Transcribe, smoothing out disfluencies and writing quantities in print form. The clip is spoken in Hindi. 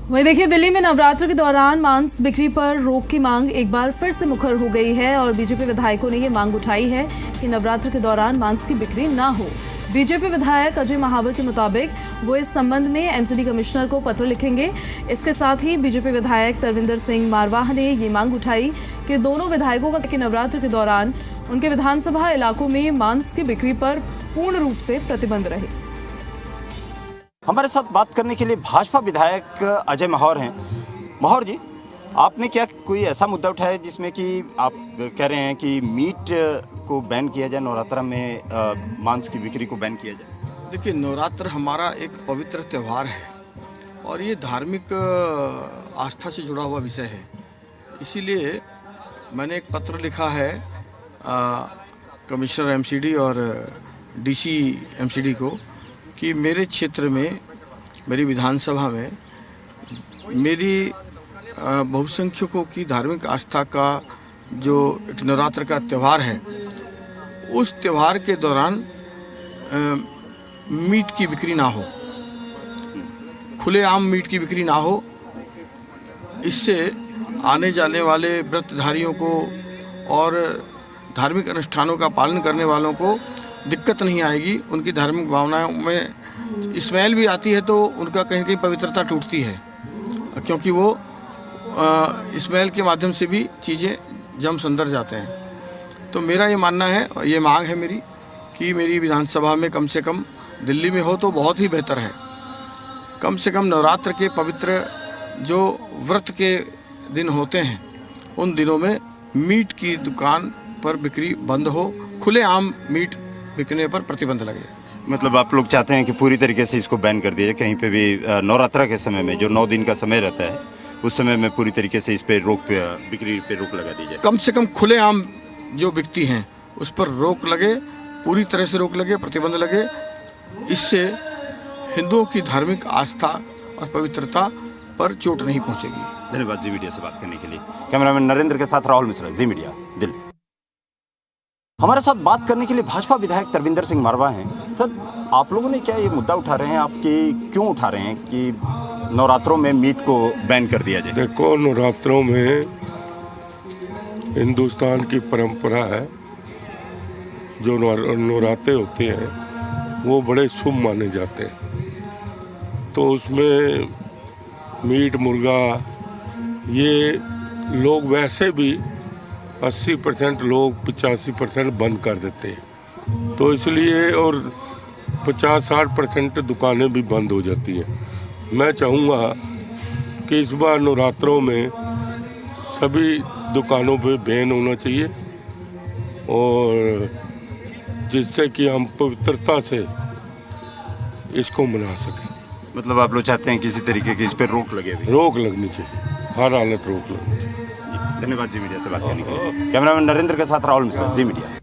वहीं देखिए, दिल्ली में नवरात्र के दौरान मांस बिक्री पर रोक की मांग एक बार फिर से मुखर हो गई है और बीजेपी विधायकों ने ये मांग उठाई है कि नवरात्र के दौरान मांस की बिक्री ना हो। बीजेपी विधायक अजय महावर के मुताबिक वो इस संबंध में एमसीडी कमिश्नर को पत्र लिखेंगे। इसके साथ ही बीजेपी विधायक तरविंदर सिंह मारवाह ने ये मांग उठाई कि दोनों विधायकों का कि नवरात्र के दौरान उनके विधानसभा इलाकों में मांस की बिक्री पर पूर्ण रूप से प्रतिबंध रहे। हमारे साथ बात करने के लिए भाजपा विधायक अजय महावर हैं। महावर जी, आपने क्या कोई ऐसा मुद्दा उठाया है जिसमें कि आप कह रहे हैं कि मीट को बैन किया जाए, नवरात्र में मांस की बिक्री को बैन किया जाए? देखिए, नवरात्र हमारा एक पवित्र त्यौहार है और ये धार्मिक आस्था से जुड़ा हुआ विषय है। इसीलिए मैंने एक पत्र लिखा है कमिश्नर एमसीडी और डीसी एमसीडी को कि मेरे क्षेत्र में, मेरी विधानसभा में, मेरी बहुसंख्यकों की धार्मिक आस्था का जो एक नवरात्र का त्यौहार है, उस त्यौहार के दौरान मीट की बिक्री ना हो, खुलेआम मीट की बिक्री ना हो। इससे आने जाने वाले व्रतधारियों को और धार्मिक अनुष्ठानों का पालन करने वालों को दिक्कत नहीं आएगी। उनकी धार्मिक भावनाओं में स्मेल भी आती है तो उनका कहीं कहीं पवित्रता टूटती है, क्योंकि वो स्मेल के माध्यम से भी चीज़ें जम संदर जाते हैं। तो मेरा ये मानना है, ये मांग है मेरी, कि मेरी विधानसभा में कम से कम, दिल्ली में हो तो बहुत ही बेहतर है, कम से कम नवरात्र के पवित्र जो व्रत के दिन होते हैं उन दिनों में मीट की दुकान पर बिक्री बंद हो, खुलेआम मीट बिकने पर प्रतिबंध लगे। मतलब आप लोग चाहते हैं कि पूरी तरीके से इसको बैन कर दिया जाए, कहीं पे भी नवरात्र के समय में जो 9 दिन का समय रहता है उस समय में पूरी तरीके से इस पे बिक्री पे रोक लगा दी जाए? कम से कम खुलेआम जो बिकती हैं उस पर रोक लगे, पूरी तरह से रोक लगे, प्रतिबंध लगे। इससे हिंदुओं की धार्मिक आस्था और पवित्रता पर चोट नहीं पहुंचेगी। धन्यवाद जी मीडिया से बात करने के लिए। कैमरामैन नरेंद्र के साथ राहुल मिश्रा, जी मीडिया, दिल्ली। हमारे साथ बात करने के लिए भाजपा विधायक तरविंदर सिंह मारवाह हैं। सर, आप लोगों ने क्या ये मुद्दा उठा रहे हैं, आपकी क्यों उठा रहे हैं कि नवरात्रों में मीट को बैन कर दिया जाए? देखो, नवरात्रों में हिंदुस्तान की परंपरा है, जो नवरात्रे होते हैं वो बड़े शुभ माने जाते हैं। तो उसमें मीट, मुर्गा, ये लोग वैसे भी 80% लोग 85% बंद कर देते हैं, तो इसलिए, और 50-60% दुकानें भी बंद हो जाती हैं। मैं चाहूँगा कि इस बार नवरात्रों में सभी दुकानों पे बैन होना चाहिए, और जिससे कि हम पवित्रता से इसको मना सकें। मतलब आप लोग चाहते हैं किसी तरीके की इस पर रोक लगे? रोक लगनी चाहिए, हर हालत रोक लगनी चाहिए। धन्यवाद जी मीडिया से बात करने के लिए। कैमरामैन नरेंद्र के साथ राहुल मिश्रा, जी मीडिया।